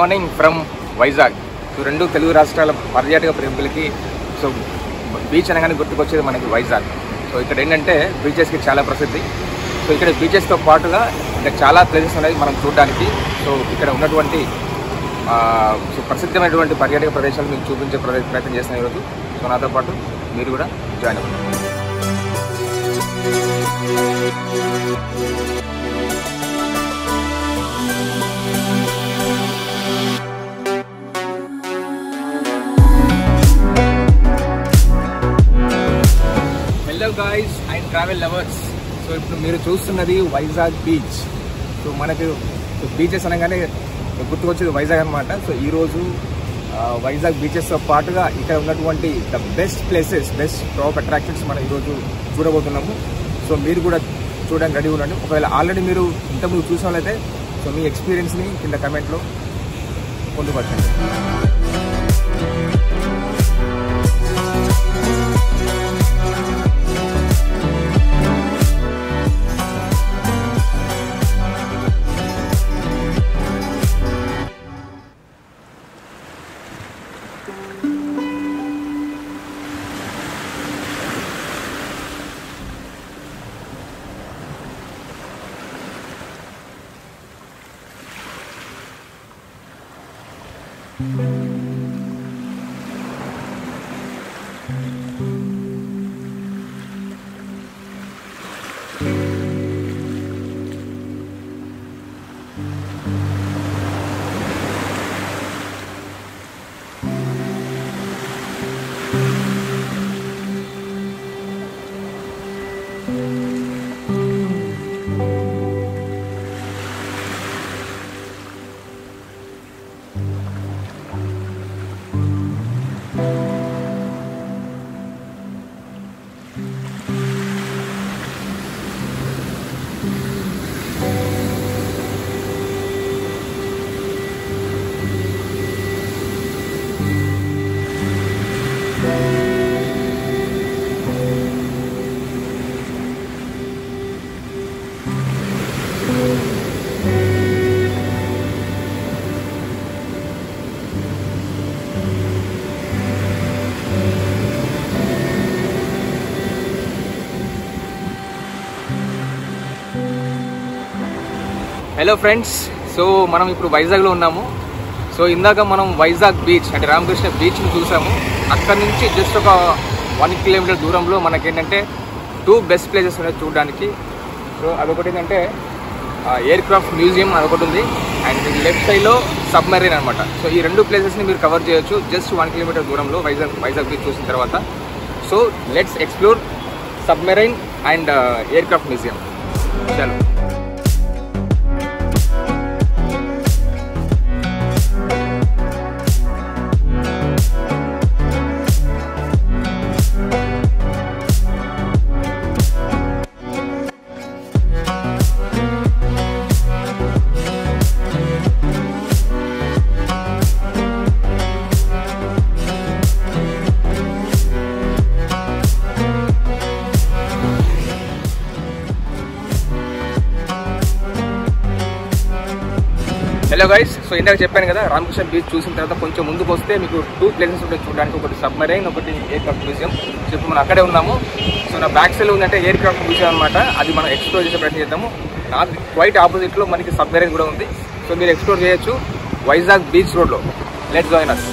Morning from Vizag. So రెండు తెలుగు రాష్ట్రాల పర్యాటక ప్రేమికులకి సో బీచ్ అనగానే గుర్తుకొచ్చేది మనకి వైజాగ్. సో ఇక్కడ ఏంటంటే బీచెస్కి చాలా ప్రసిద్ధి. సో ఇక్కడ బీచెస్తో పాటుగా ఇక్కడ చాలా ప్లేసెస్ ఉన్నాయి మనం చూడడానికి. సో ఇక్కడ ఉన్నటువంటి సో ప్రసిద్ధమైనటువంటి పర్యాటక ప్రదేశాలు మీకు చూపించే ప్రయత్నం చేసిన ఈరోజు. సో నాతో పాటు మీరు కూడా జాయిన్ అవ్వండి. Hello guys and travel lovers. So ఇప్పుడు మీరు చూస్తున్నది వైజాగ్ బీచ్. సో మనకు బీచెస్ అనగానే గుర్తుకొచ్చేది వైజాగ్ అనమాట. సో ఈరోజు వైజాగ్ బీచెస్తో పాటుగా ఇక్కడ ఉన్నటువంటి the best places, best top attractions మనం ఈరోజు చూడబోతున్నాము. సో మీరు కూడా చూడడానికి రెడీ ఉండండి. ఒకవేళ ఆల్రెడీ మీరు ఇంతకుముందు చూసిన వాళ్ళైతే సో మీ ఎక్స్పీరియన్స్ని కింద కమెంట్లో పొందుపరచండి. హలో ఫ్రెండ్స్, సో మనం ఇప్పుడు వైజాగ్లో ఉన్నాము. సో ఇందాక మనం వైజాగ్ బీచ్ అంటే రామకృష్ణ బీచ్ని చూసాము. అక్కడి నుంచి జస్ట్ ఒక 1 కిలోమీటర్ దూరంలో మనకేంటంటే 2 బెస్ట్ ప్లేసెస్ ఉన్నాయి చూడడానికి. సో అదొకటి ఏంటంటే ఎయిర్ క్రాఫ్ట్ మ్యూజియం అదొకటి ఉంది, అండ్ లెఫ్ట్ సైడ్లో సబ్మెరైన్ అనమాట. సో ఈ 2 ప్లేసెస్ని మీరు కవర్ చేయొచ్చు జస్ట్ 1 కిలోమీటర్ దూరంలో వైజాగ్ బీచ్ చూసిన తర్వాత. So let's explore submarine and air craft museum. చలో. హలో గైస్, సో ఇందాక చెప్పాను కదా రామకృష్ణ బీచ్ చూసిన తర్వాత కొంచెం ముందుకు వస్తే మీకు 2 ప్లేసెస్ ఉంటాయి చూడడానికి. ఒకటి సబ్మెరైన్, ఒకటి ఎయిర్ క్రాఫ్ట్ మ్యూజియం. సో ఇప్పుడు మనం అక్కడే ఉన్నాము. సో నా బ్యాక్ సైడ్ ఉందంటే ఎయిర్ క్రాఫ్ట్ మ్యూజియం అనమాట. అది మనం ఎక్స్ప్లోర్ చేసే ప్రయత్నం చేద్దాము. నాకు క్వైట్ ఆపోజిట్లో మనకి సబ్మెరైన్ కూడా ఉంది. సో మీరు ఎక్స్ప్లోర్ చేయొచ్చు వైజాగ్ బీచ్ రోడ్లో. Let's join us.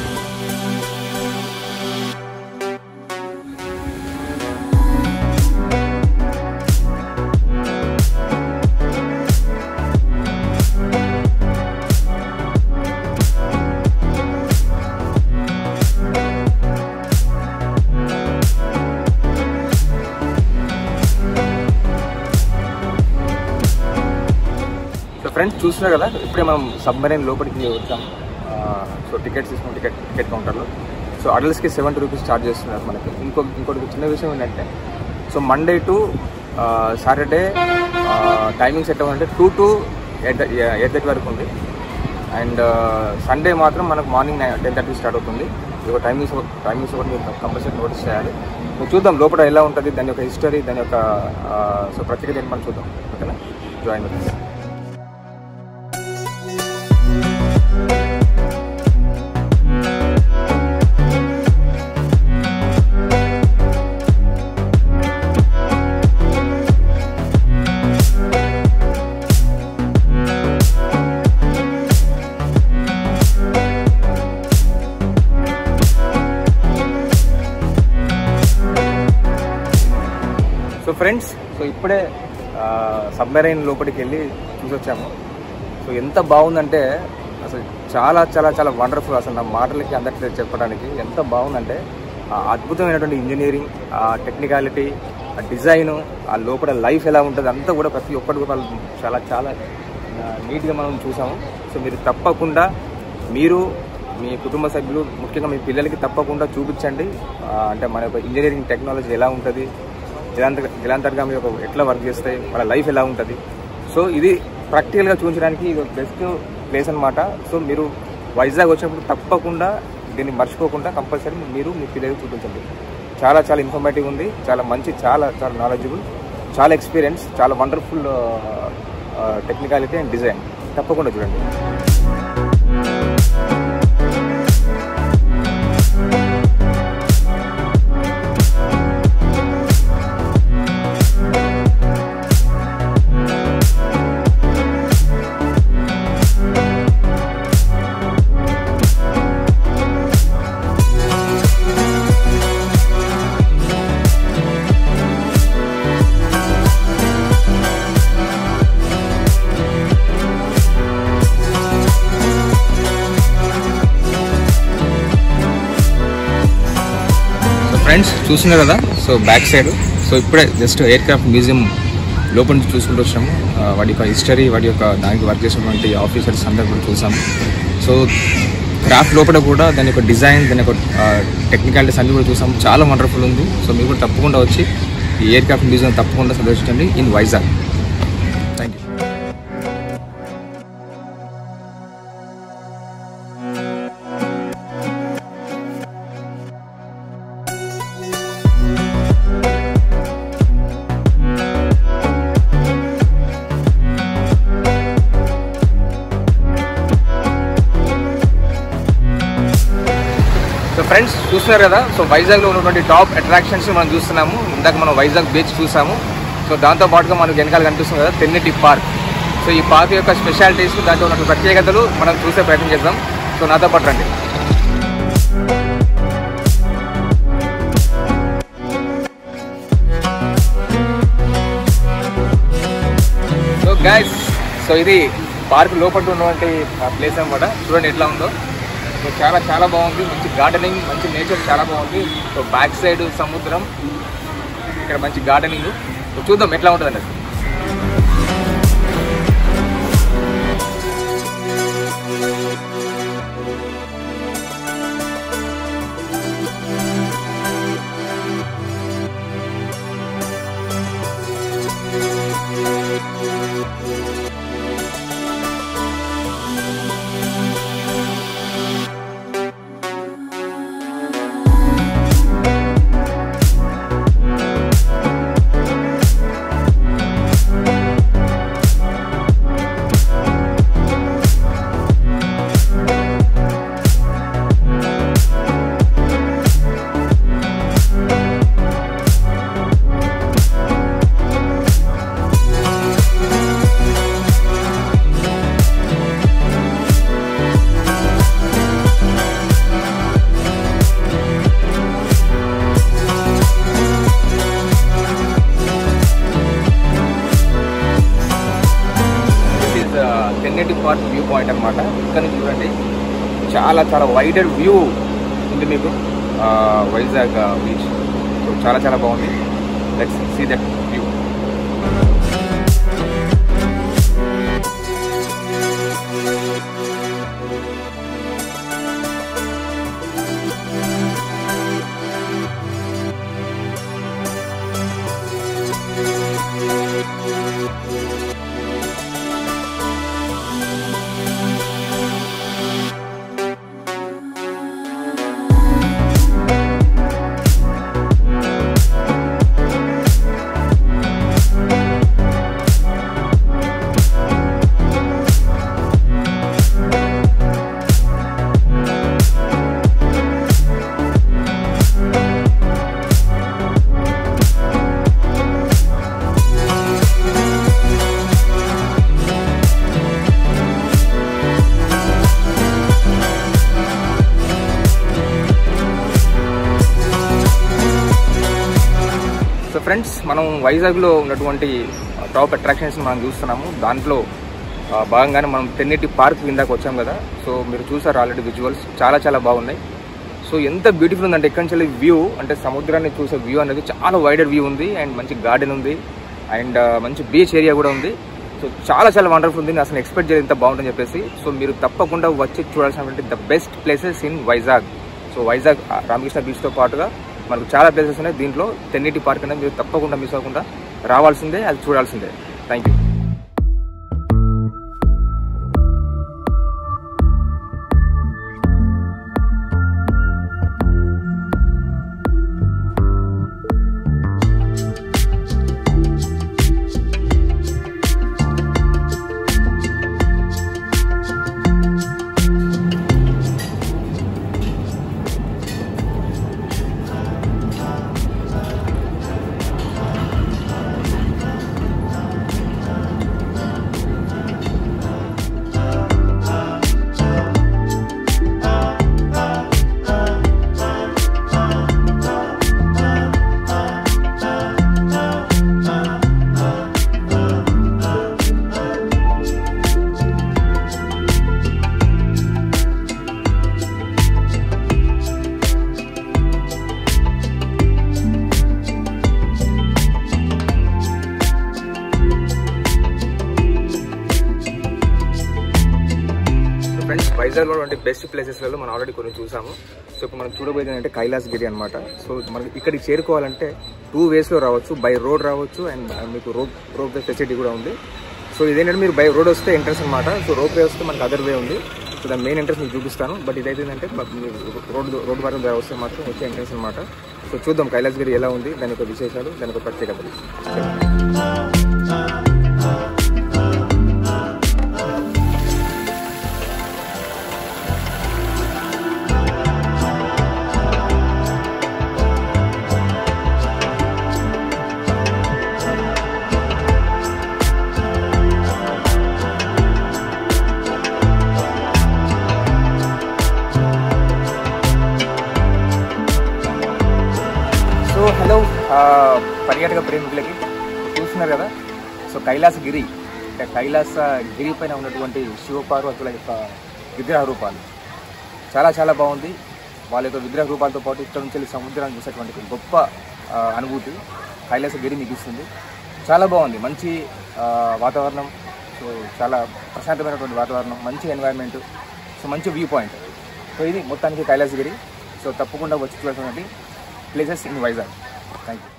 ఫ్రెండ్స్ చూస్తున్నారు కదా, ఇప్పుడే మనం సబ్మెరైన్ లోపలికి వచ్చాం. సో టికెట్స్ తీసుకున్నాం టికెట్ కౌంటర్లో. సో అడల్ట్స్కి 70 రూపీస్ ఛార్జ్ చేస్తున్నారు మనకి. ఇంకోటి చిన్న విషయం ఏంటంటే, so Monday to Saturday timing set అవ్వాలంటే 2 to 8:30 వరకు ఉంది. అండ్ సండే మాత్రం మనకు మార్నింగ్ 10:30 స్టార్ట్ అవుతుంది. ఇక టైమింగ్స్ ఒకటి మీరు కంపల్సరీ నోటీస్ చేయాలి. మీరు చూద్దాం లోపల ఎలా ఉంటుంది, దాని యొక్క హిస్టరీ, దాని యొక్క సో ప్రత్యేకత ఏంటి మనం చూద్దాం. ఓకేనా, జాయిన్ అవుతుంది. సో ఫ్రెండ్స్, సో ఇప్పుడే సబ్మెరైన్ లోపలికి వెళ్ళి చూసొచ్చాము. సో ఎంత బాగుందంటే అసలు చాలా చాలా చాలా వండర్ఫుల్. అసలు నా మాటలకి అందరికీ చెప్పడానికి ఎంత బాగుందంటే అద్భుతమైనటువంటి ఇంజనీరింగ్, టెక్నికాలిటీ, డిజైను, ఆ లోపల లైఫ్ ఎలా ఉంటుంది అంతా కూడా ప్రతి ఒక్కటి కూడా చాలా చాలా నీట్గా మనం చూసాము. సో మీరు తప్పకుండా మీరు మీ కుటుంబ సభ్యులు, ముఖ్యంగా మీ పిల్లలకి తప్పకుండా చూపించండి. అంటే మన యొక్క ఇంజనీరింగ్ టెక్నాలజీ ఎలా ఉంటుంది, జలాంతర్గామి యొక్క ఎట్లా వర్క్ చేస్తాయి, వాళ్ళ లైఫ్ ఎలా ఉంటుంది. సో ఇది ప్రాక్టికల్గా చూపించడానికి ఇది బెస్ట్ ప్లేస్ అనమాట. సో మీరు వైజాగ్ వచ్చినప్పుడు తప్పకుండా దీన్ని మర్చిపోకుండా కంపల్సరీ మీరు మీ పిల్లలకి చూపించండి. చాలా చాలా ఇన్ఫర్మేటివ్ ఉంది, చాలా మంచి, చాలా చాలా నాలెడ్జబుల్, చాలా ఎక్స్పీరియన్స్, చాలా వండర్ఫుల్ టెక్నికాలిటీ అండ్ డిజైన్. తప్పకుండా చూడండి. ఫ్రెండ్స్ చూస్తున్నారు కదా, సో బ్యాక్ సైడ్, సో ఇప్పుడే జస్ట్ ఎయిర్క్రాఫ్ట్ మ్యూజియం లోపల నుంచి చూసుకుంటూ వచ్చాము. వాటి యొక్క హిస్టరీ, వాటి యొక్క దానికి వర్క్ చేసినటువంటి ఆఫీసర్స్ అందరూ కూడా చూసాము. సో క్రాఫ్ట్ లోపల కూడా దాని యొక్క డిజైన్, దాని యొక్క టెక్నికాలిటీస్ అన్నీ కూడా చూసాము. చాలా వండర్ఫుల్ ఉంది. సో మీరు కూడా తప్పకుండా వచ్చి ఈ ఎయిర్క్రాఫ్ట్ మ్యూజియం తప్పకుండా సందర్శించండి in Vizag. Thank you. So friends చూస్తున్నారు కదా, సో వైజాగ్లో ఉన్నటువంటి టాప్ అట్రాక్షన్స్ మనం చూస్తున్నాము. ఇందాక మనం వైజాగ్ బీచ్ చూసాము. సో దాంతోపాటుగా మనకు వెనకాల కనిపిస్తుంది కదా తెన్నేటి పార్క్. సో ఈ పార్క్ యొక్క స్పెషాలిటీస్, దాంట్లో ఉన్న ప్రత్యేకతలు మనం చూసే ప్రయత్నం చేద్దాం. సో నాతో పాటు రండి. సో గైస్, సో ఇది పార్క్ లోపల ఉన్నటువంటి ప్లేస్ అనమాట. చూడండి ఎట్లా ఉందో. సో చాలా చాలా బాగుంది. మంచి గార్డెనింగ్, మంచి నేచర్ చాలా బాగుంది. సో బ్యాక్ సైడ్ సముద్రం, ఇక్కడ మంచి గార్డెనింగ్. సో చూద్దాం ఎట్లా ఉంటుంది అనేది. తెన్నేటి పార్క్ వ్యూ పాయింట్ అనమాట. ఇక్కడ నుంచి చూడండి చాలా చాలా వైడర్ వ్యూ ఉంది మీకు వైజాగ్ బీచ్. సో చాలా చాలా బాగుంది. Let's see that view. Friends, మనం వైజాగ్లో ఉన్నటువంటి టాప్ అట్రాక్షన్స్ మనం చూస్తున్నాము. దాంట్లో భాగంగానే మనం తెన్నేటి పార్క్ ఇందాక వచ్చాం కదా. సో మీరు చూసారు ఆల్రెడీ విజువల్స్ చాలా చాలా బాగున్నాయి. సో ఎంత బ్యూటిఫుల్ ఉందంటే ఎక్కడి నుంచి వ్యూ అంటే సముద్రాన్ని చూసే వ్యూ అనేది చాలా వైడర్ వ్యూ ఉంది. అండ్ మంచి గార్డెన్ ఉంది అండ్ మంచి బీచ్ ఏరియా కూడా ఉంది. సో చాలా చాలా వండర్ఫుల్ ఉంది. అసలు ఎక్స్పెక్ట్ చేయలేదు ఇంత బాగుంటుందని చెప్పేసి. సో మీరు తప్పకుండా వచ్చి చూడాల్సినటువంటి the best places in Vizag. So Vizag Ramakrishna బీచ్తో పాటుగా మనకు చాలా ప్లేసెస్ ఉన్నాయి. దీంట్లో తెన్నేటి పార్క్ అనేది మీరు తప్పకుండా మిస్ అవ్వకుండా రావాల్సిందే, అది చూడాల్సిందే. Thank you. వైజాగ్లో ఉన్నటువంటి బెస్ట్ ప్లేసెస్లలో మనం ఆల్రెడీ కొన్ని చూసాము. సో ఇప్పుడు మనం చూడబోయేది ఏంటంటే కైలాసగిరి అనమాట. సో మనకి ఇక్కడికి చేరుకోవాలంటే 2 వేస్లో రావచ్చు. బై రోడ్ రావచ్చు అండ్ మీకు రోప్ వే ఫెసిలిటీ కూడా ఉంది. సో ఇదేంటంటే మీరు బై రోడ్ వస్తే ఎంట్రన్స్ అనమాట. సో రోప్ వే వస్తే మనకు అదర్ వే ఉంది. సో దాని మెయిన్ ఎంట్రన్స్ మీకు చూపిస్తాను. బట్ ఇదైతే ఏంటంటే రోడ్ మార్గం ద్వారా వస్తే మాత్రం వచ్చే ఎంట్రన్స్ అనమాట. సో చూద్దాం కైలాసగిరి ఎలా ఉంది, దాని యొక్క విశేషాలు, దాని యొక్క ప్రత్యేకతలు. హలో పర్యాటక ప్రేమికులకి చూస్తున్నారు కదా. సో కైలాసగిరి అంటే కైలాసగిరి పైన ఉన్నటువంటి శివపార్వతుల యొక్క విగ్రహ రూపాలు చాలా చాలా బాగుంది. వాళ్ళ యొక్క విగ్రహ రూపాలతో పాటు ఇక్కడ నుంచి సముద్రాన్ని చూసేటువంటి గొప్ప అనుభూతి కైలాసగిరి మీకు ఇస్తుంది. చాలా బాగుంది, మంచి వాతావరణం. సో చాలా ప్రశాంతమైనటువంటి వాతావరణం, మంచి ఎన్వైర్న్మెంట్, సో మంచి వ్యూ పాయింట్. సో ఇది మొత్తానికి కైలాసగిరి. సో తప్పకుండా వచ్చి చూడాల్సినటువంటి places in Vizag. Thank you.